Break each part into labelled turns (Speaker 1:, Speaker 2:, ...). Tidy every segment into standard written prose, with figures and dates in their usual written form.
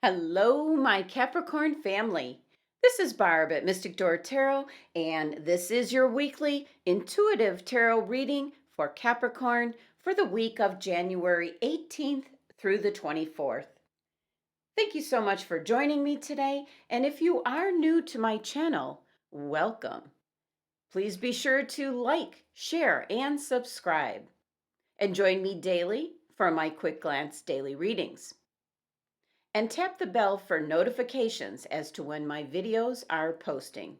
Speaker 1: Hello, my Capricorn family. This is Barb at Mystic Door Tarot, and this is your weekly intuitive tarot reading for Capricorn for the week of January 18th through the 24th. Thank you so much for joining me today, and if you are new to my channel, welcome. Please be sure to like, share, and subscribe. And join me daily for my quick glance daily readings. And tap the bell for notifications as to when my videos are posting.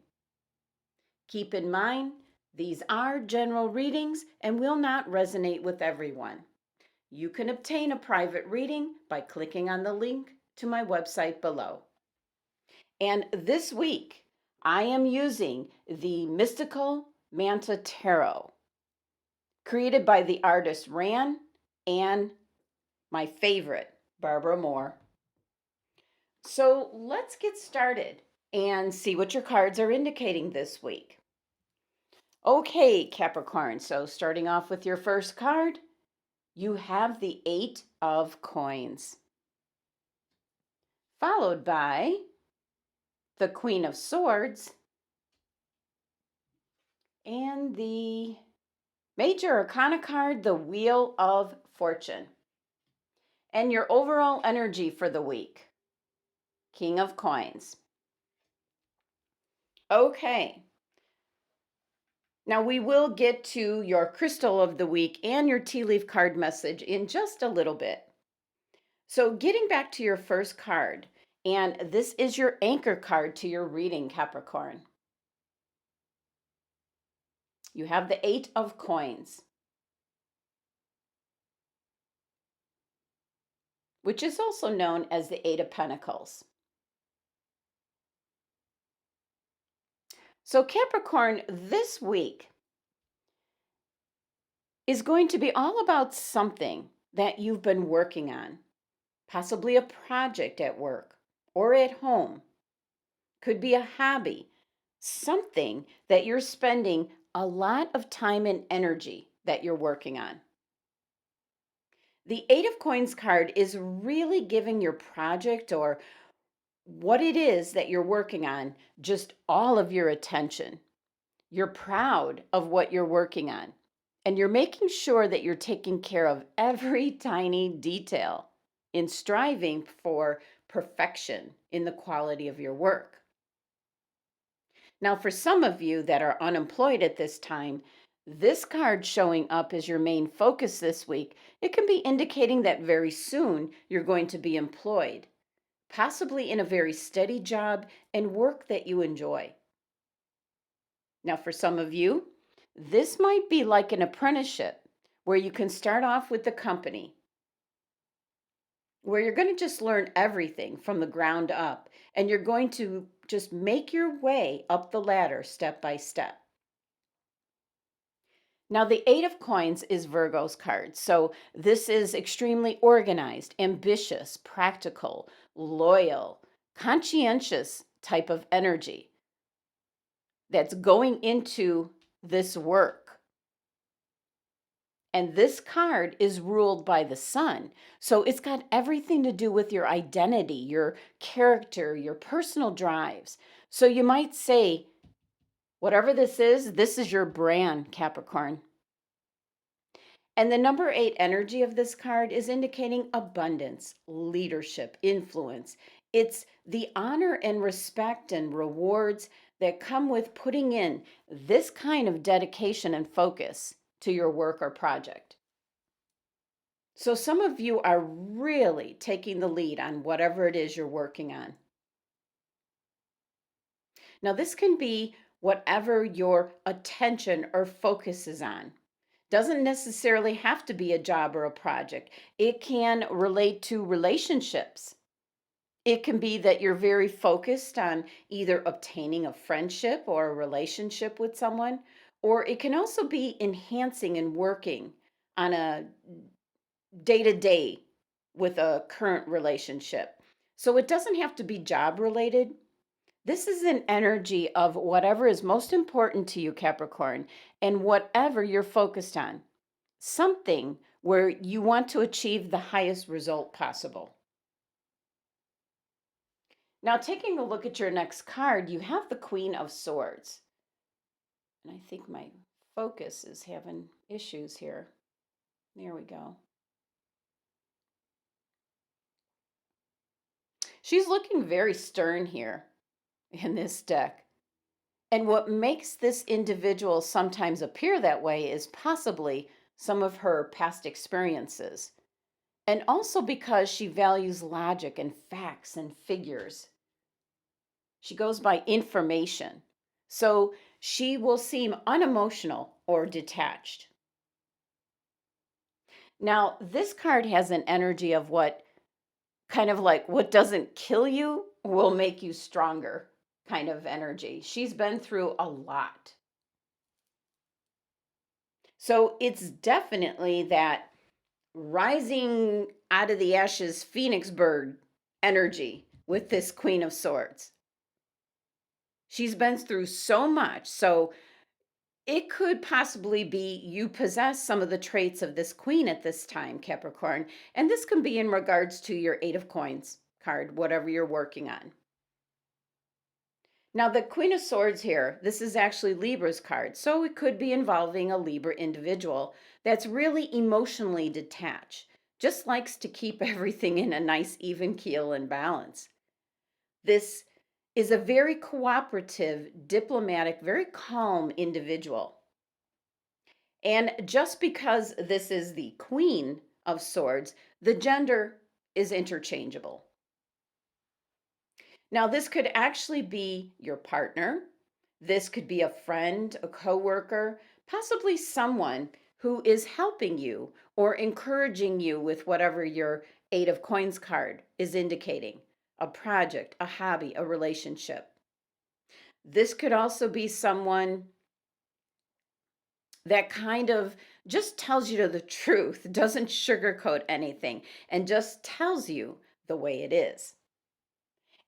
Speaker 1: Keep in mind, these are general readings and will not resonate with everyone. You can obtain a private reading by clicking on the link to my website below. And this week, I am using the Mystical Manta Tarot, created by the artist Rann and my favorite, Barbara Moore. So let's get started and see what your cards are indicating this week. Okay, Capricorn, so starting off with your first card, you have the Eight of Coins, followed by the Queen of Swords and the Major Arcana card, the Wheel of Fortune. And your overall energy for the week, King of Coins. Okay. Now, we will get to your crystal of the week and your tea leaf card message in just a little bit. So, getting back to your first card, and this is your anchor card to your reading, Capricorn. You have the Eight of Coins, which is also known as the Eight of Pentacles. So, Capricorn, this week is going to be all about something that you've been working on, possibly a project at work or at home. Could be a hobby, something that you're spending a lot of time and energy that you're working on. The Eight of Coins card is really giving your project or what it is that you're working on just all of your attention. You're proud of what you're working on, and you're making sure that you're taking care of every tiny detail in striving for perfection in the quality of your work. Now, for some of you that are unemployed at this time, this card showing up as your main focus this week, it can be indicating that very soon you're going to be employed, possibly in a very steady job and work that you enjoy. Now, for some of you, this might be like an apprenticeship where you can start off with the company, where you're going to just learn everything from the ground up, and you're going to just make your way up the ladder step by step. Now, the Eight of Coins is Virgo's card. So this is extremely organized, ambitious, practical, loyal, conscientious type of energy that's going into this work. And this card is ruled by the sun. So it's got everything to do with your identity, your character, your personal drives. So you might say, whatever this is your brand, Capricorn. And the number 8 energy of this card is indicating abundance, leadership, influence. It's the honor and respect and rewards that come with putting in this kind of dedication and focus to your work or project. So some of you are really taking the lead on whatever it is you're working on. Now, this can be whatever your attention or focus is on. Doesn't necessarily have to be a job or a project. It can relate to relationships. It can be that you're very focused on either obtaining a friendship or a relationship with someone, or it can also be enhancing and working on a day to day with a current relationship. So it doesn't have to be job related. This is an energy of whatever is most important to you, Capricorn, and whatever you're focused on. Something where you want to achieve the highest result possible. Now, taking a look at your next card, you have the Queen of Swords. And I think my focus is having issues here. There we go. She's looking very stern here in this deck. And what makes this individual sometimes appear that way is possibly some of her past experiences. And also because she values logic and facts and figures. She goes by information. So she will seem unemotional or detached. Now, this card has an energy of what kind of like what doesn't kill you will make you stronger kind of energy. She's been through a lot. So it's definitely that rising out of the ashes phoenix bird energy with this Queen of Swords. She's been through so much. So it could possibly be you possess some of the traits of this queen at this time, Capricorn. And this can be in regards to your Eight of Coins card, whatever you're working on. Now, the Queen of Swords here, this is actually Libra's card. So it could be involving a Libra individual that's really emotionally detached, just likes to keep everything in a nice even keel and balance. This is a very cooperative, diplomatic, very calm individual. And just because this is the Queen of Swords, the gender is interchangeable. Now, this could actually be your partner. This could be a friend, a coworker, possibly someone who is helping you or encouraging you with whatever your Eight of Coins card is indicating, a project, a hobby, a relationship. This could also be someone that kind of just tells you the truth, doesn't sugarcoat anything, and just tells you the way it is.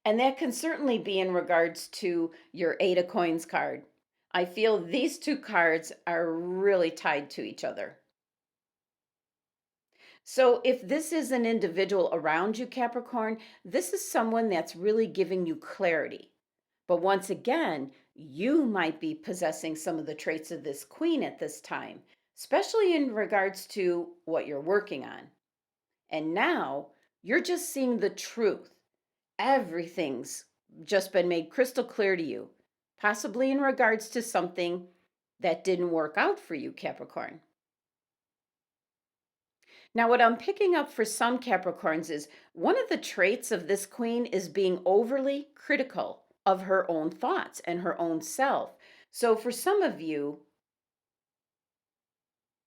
Speaker 1: And that can certainly be in regards to your Eight of Coins card. I feel these two cards are really tied to each other. So if this is an individual around you, Capricorn, this is someone that's really giving you clarity. But once again, you might be possessing some of the traits of this queen at this time, especially in regards to what you're working on. And now you're just seeing the truth. Everything's just been made crystal clear to you, possibly in regards to something that didn't work out for you, Capricorn. Now, what I'm picking up for some Capricorns is one of the traits of this queen is being overly critical of her own thoughts and her own self. So, for some of you,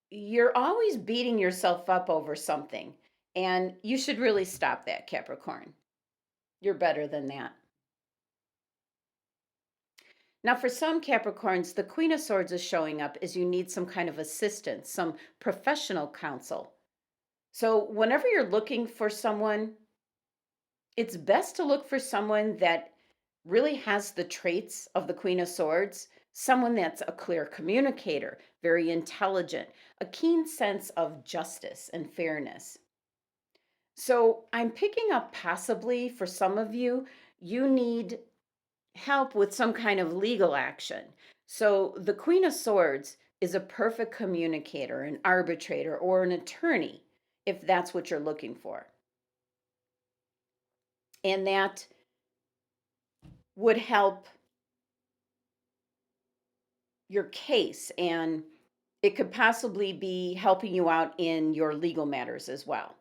Speaker 1: you're always beating yourself up over something, and you should really stop that, Capricorn. You're better than that. Now, for some Capricorns, the Queen of Swords is showing up as you need some kind of assistance, some professional counsel. So, whenever you're looking for someone, it's best to look for someone that really has the traits of the Queen of Swords, someone that's a clear communicator, very intelligent, a keen sense of justice and fairness. So I'm picking up possibly for some of you, you need help with some kind of legal action. So the Queen of Swords is a perfect communicator, an arbitrator, or an attorney, if that's what you're looking for. And that would help your case, and it could possibly be helping you out in your legal matters as well.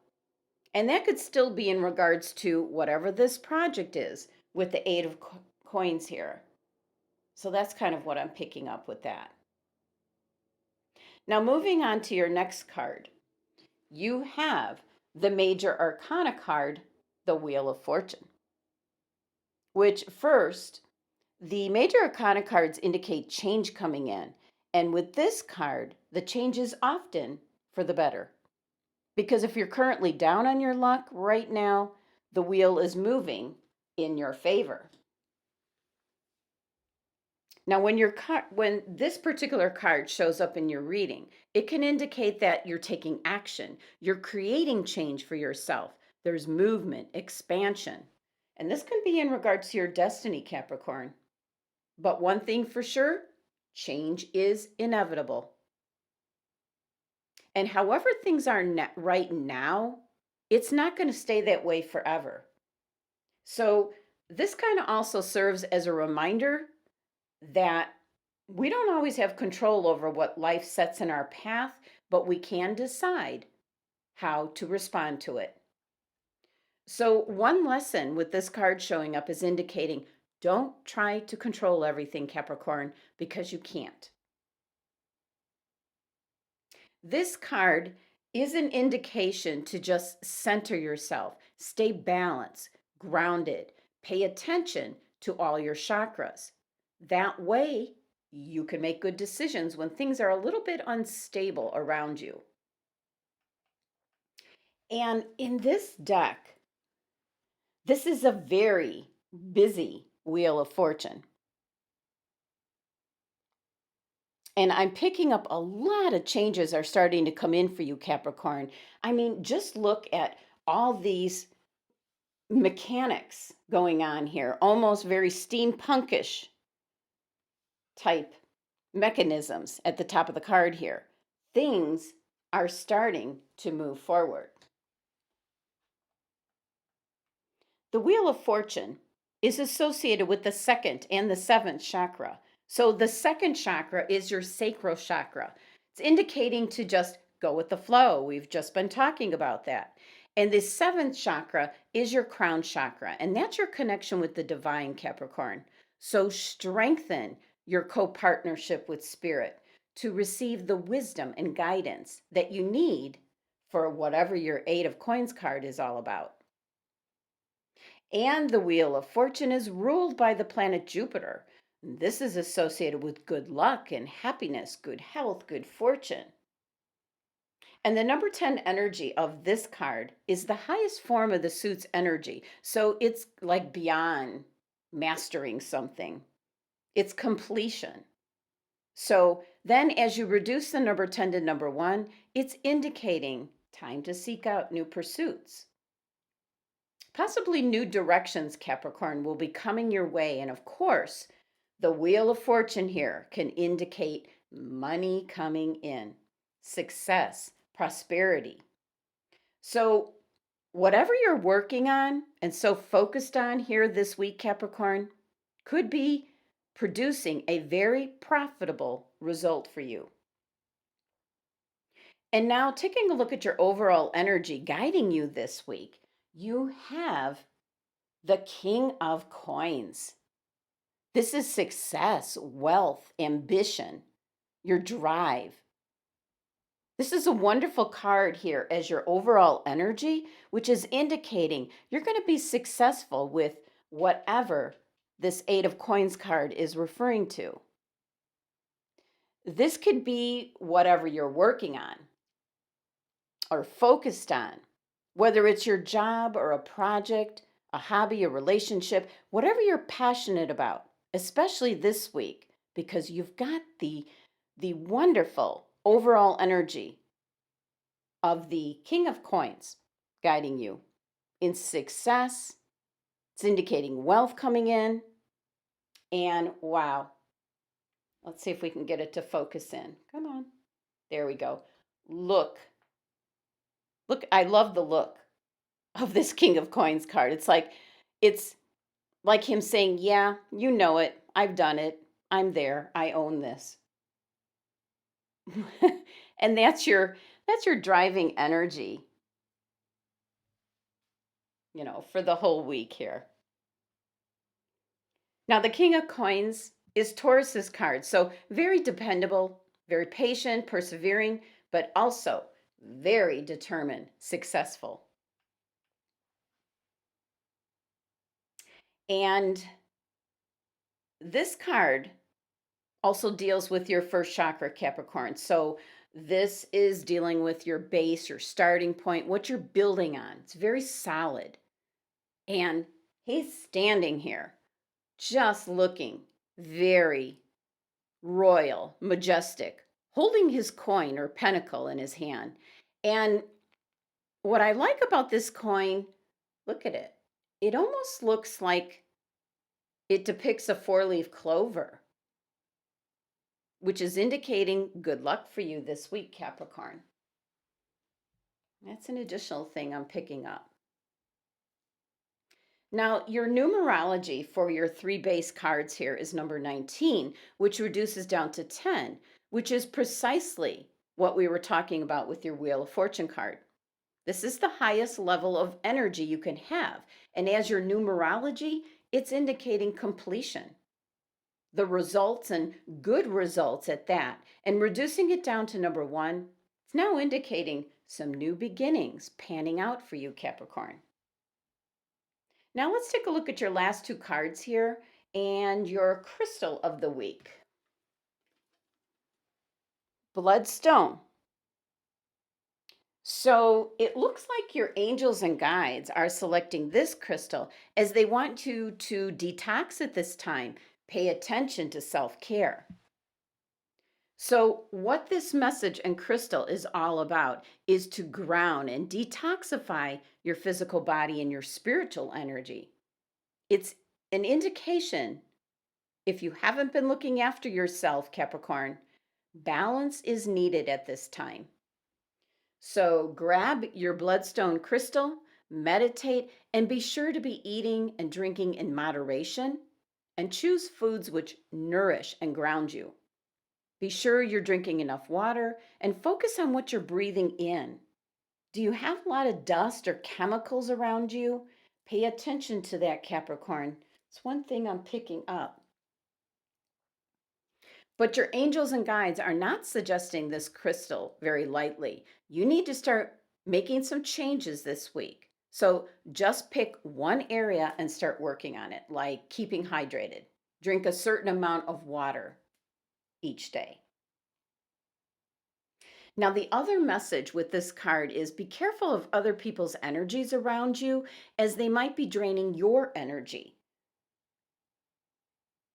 Speaker 1: And that could still be in regards to whatever this project is with the Eight of Coins here. So that's kind of what I'm picking up with that. Now, moving on to your next card, you have the Major Arcana card, the Wheel of Fortune, which first, the Major Arcana cards indicate change coming in. And with this card, the change is often for the better. Because if you're currently down on your luck right now, the wheel is moving in your favor. Now, when this particular card shows up in your reading, it can indicate that you're taking action. You're creating change for yourself. There's movement, expansion. And this can be in regards to your destiny, Capricorn. But one thing for sure, change is inevitable. And however things are right now, it's not going to stay that way forever. So, this kind of also serves as a reminder that we don't always have control over what life sets in our path, but we can decide how to respond to it. So, one lesson with this card showing up is indicating don't try to control everything, Capricorn, because you can't. This card is an indication to just center yourself, stay balanced, grounded, pay attention to all your chakras. That way, you can make good decisions when things are a little bit unstable around you. And in this deck, this is a very busy Wheel of Fortune. And I'm picking up a lot of changes are starting to come in for you, Capricorn. I mean, just look at all these mechanics going on here, almost very steampunkish type mechanisms at the top of the card here. Things are starting to move forward. The Wheel of Fortune is associated with the second and the seventh chakra. So the second chakra is your sacral chakra. It's indicating to just go with the flow. We've just been talking about that. And the seventh chakra is your crown chakra, and that's your connection with the divine, Capricorn. So strengthen your co-partnership with spirit to receive the wisdom and guidance that you need for whatever your Eight of Coins card is all about. And the Wheel of Fortune is ruled by the planet Jupiter. This is associated with good luck and happiness, good health, good fortune. And the number 10 energy of this card is the highest form of the suit's energy. So it's like beyond mastering something, it's completion. So then, as you reduce the number 10 to number 1, it's indicating time to seek out new pursuits. Possibly new directions, Capricorn, will be coming your way. And of course, the Wheel of Fortune here can indicate money coming in, success, prosperity. So, whatever you're working on and so focused on here this week, Capricorn, could be producing a very profitable result for you. And now, taking a look at your overall energy guiding you this week, you have the King of Coins. This is success, wealth, ambition, your drive. This is a wonderful card here as your overall energy, which is indicating you're going to be successful with whatever this Eight of Coins card is referring to. This could be whatever you're working on or focused on, whether it's your job or a project, a hobby, a relationship, whatever you're passionate about, especially this week, because you've got the wonderful overall energy of the King of Coins guiding you in success. It's indicating wealth coming in. And wow, let's see if we can get it to focus in. Come on. There we go. Look, I love the look of this King of Coins card. It's like him saying, "Yeah, you know it. I've done it. I'm there. I own this." And that's your driving energy, for the whole week here. Now, the King of Coins is Taurus's card. So, very dependable, very patient, persevering, but also very determined, successful. And this card also deals with your first chakra, Capricorn. So this is dealing with your base, your starting point, what you're building on. It's very solid. And he's standing here just looking very royal, majestic, holding his coin or pentacle in his hand. And what I like about this coin, look at it, it almost looks like it depicts a four-leaf clover, which is indicating good luck for you this week, Capricorn. That's an additional thing I'm picking up. Now, your numerology for your three base cards here is number 19, which reduces down to 10, which is precisely what we were talking about with your Wheel of Fortune card. This is the highest level of energy you can have. And as your numerology, it's indicating completion. The results and good results at that. And reducing it down to number 1, it's now indicating some new beginnings panning out for you, Capricorn. Now let's take a look at your last two cards here and your crystal of the week. Bloodstone. So it looks like your angels and guides are selecting this crystal as they want you to detox at this time. Pay attention to self-care. So, what this message and crystal is all about is to ground and detoxify your physical body and your spiritual energy. It's an indication, if you haven't been looking after yourself, Capricorn, balance is needed at this time. So grab your bloodstone crystal, meditate, and be sure to be eating and drinking in moderation, and choose foods which nourish and ground you. Be sure you're drinking enough water and focus on what you're breathing in. Do you have a lot of dust or chemicals around you? Pay attention to that, Capricorn. It's one thing I'm picking up. But your angels and guides are not suggesting this crystal very lightly. You need to start making some changes this week. So just pick one area and start working on it, like keeping hydrated. Drink a certain amount of water each day. Now, the other message with this card is be careful of other people's energies around you as they might be draining your energy.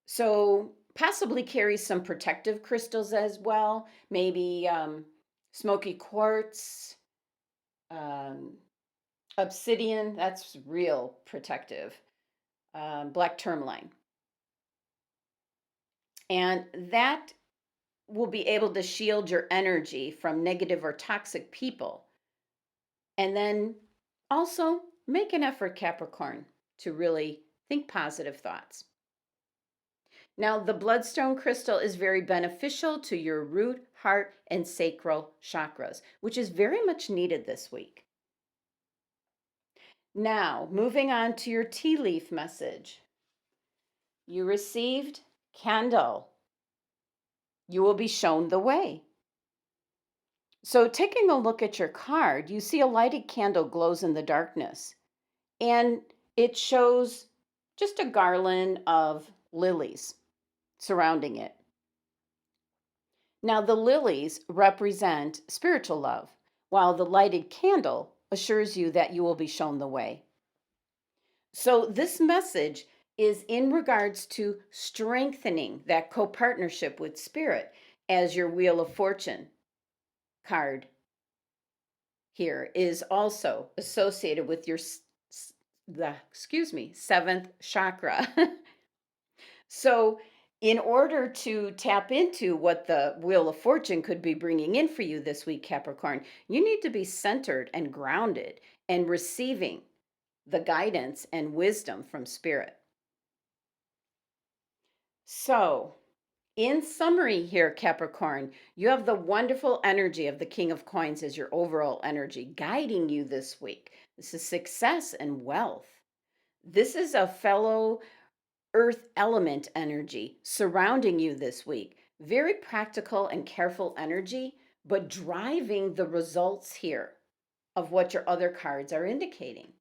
Speaker 1: So, possibly carry some protective crystals as well, maybe smoky quartz, um, obsidian, that's real protective, black tourmaline. And that will be able to shield your energy from negative or toxic people. And then also make an effort, Capricorn, to really think positive thoughts. Now, the bloodstone crystal is very beneficial to your root, heart, and sacral chakras, which is very much needed this week. Now, moving on to your tea leaf message. You received candle. You will be shown the way. So, taking a look at your card, you see a lighted candle glows in the darkness, and it shows just a garland of lilies surrounding it. Now, the lilies represent spiritual love, while the lighted candle assures you that you will be shown the way. So, this message is in regards to strengthening that co partnership with spirit, as your Wheel of Fortune card here is also associated with your seventh chakra. So, in order to tap into what the Wheel of Fortune could be bringing in for you this week, Capricorn, you need to be centered and grounded and receiving the guidance and wisdom from Spirit. So, in summary here, Capricorn, you have the wonderful energy of the King of Coins as your overall energy guiding you this week. This is success and wealth. This is a fellow earth element energy surrounding you this week. Very practical and careful energy, but driving the results here of what your other cards are indicating.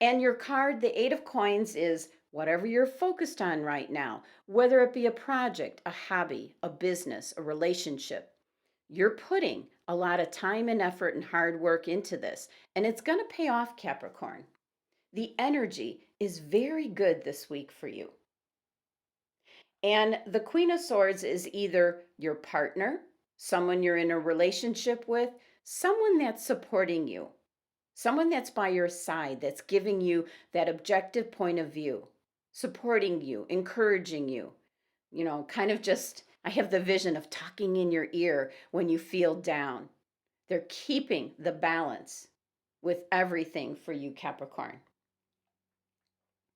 Speaker 1: And your card, the Eight of Coins, is whatever you're focused on right now, whether it be a project, a hobby, a business, a relationship. You're putting a lot of time and effort and hard work into this, and it's going to pay off, Capricorn. The energy is very good this week for you. And the Queen of Swords is either your partner, someone you're in a relationship with, someone that's supporting you. Someone that's by your side, that's giving you that objective point of view, supporting you, encouraging you. Kind of just, I have the vision of talking in your ear when you feel down. They're keeping the balance with everything for you, Capricorn.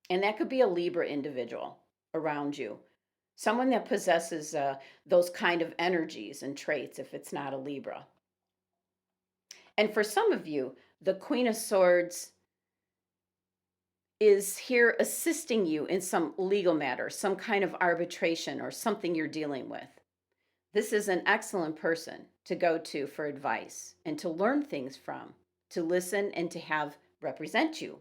Speaker 1: And that could be a Libra individual around you, someone that possesses those kind of energies and traits if it's not a Libra. And for some of you, the Queen of Swords is here assisting you in some legal matter, some kind of arbitration or something you're dealing with. This is an excellent person to go to for advice and to learn things from, to listen and to have represent you.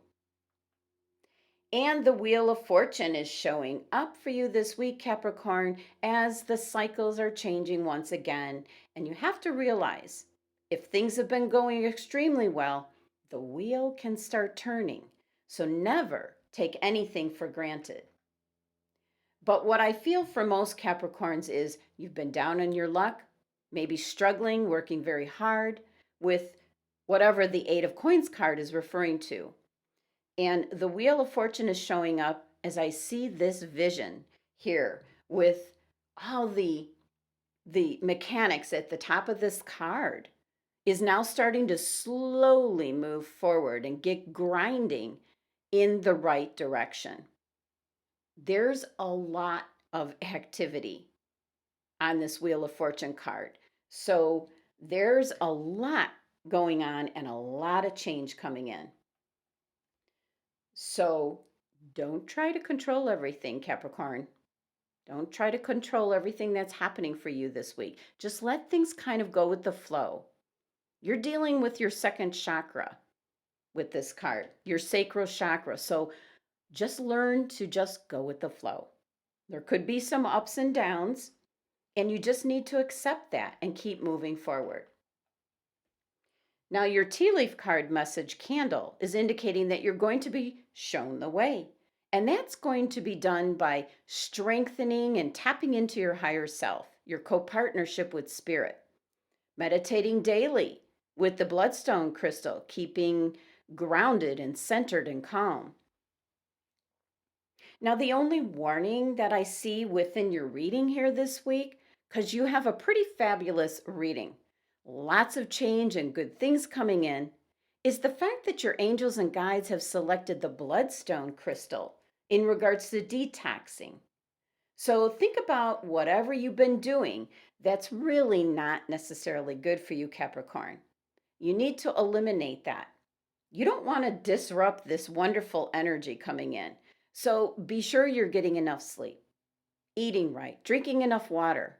Speaker 1: And the Wheel of Fortune is showing up for you this week, Capricorn, as the cycles are changing once again. And you have to realize if things have been going extremely well, the wheel can start turning. So never take anything for granted. But what I feel for most Capricorns is you've been down on your luck, maybe struggling, working very hard with whatever the Eight of Coins card is referring to. And the Wheel of Fortune is showing up as I see this vision here with all the mechanics at the top of this card is now starting to slowly move forward and get grinding in the right direction. There's a lot of activity on this Wheel of Fortune card. So there's a lot going on and a lot of change coming in. So don't try to control everything, Capricorn. Don't try to control everything that's happening for you this week. Just let things kind of go with the flow. You're dealing with your second chakra with this card, your sacral chakra. So just learn to just go with the flow. There could be some ups and downs, and you just need to accept that and keep moving forward. Now, your tea leaf card message candle is indicating that you're going to be shown the way. And that's going to be done by strengthening and tapping into your higher self, your co-partnership with spirit, meditating daily with the bloodstone crystal, keeping grounded and centered and calm. Now, the only warning that I see within your reading here this week, because you have a pretty fabulous reading, lots of change and good things coming in, is the fact that your angels and guides have selected the bloodstone crystal in regards to detoxing. So think about whatever you've been doing that's really not necessarily good for you, Capricorn. You need to eliminate that. You don't want to disrupt this wonderful energy coming in. So be sure you're getting enough sleep, eating right, drinking enough water.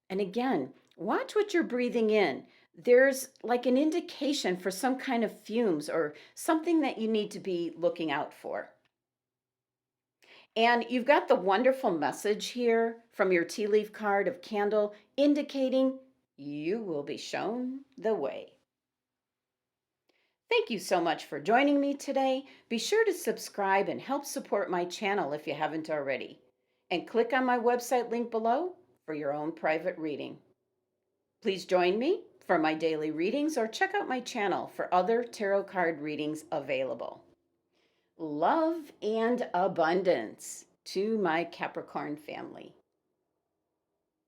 Speaker 1: And again, watch what you're breathing in. There's like an indication for some kind of fumes or something that you need to be looking out for. And you've got the wonderful message here from your tea leaf card of candle indicating you will be shown the way. Thank you so much for joining me today. Be sure to subscribe and help support my channel if you haven't already. And click on my website link below for your own private reading. Please join me for my daily readings or check out my channel for other tarot card readings available. Love and abundance to my Capricorn family.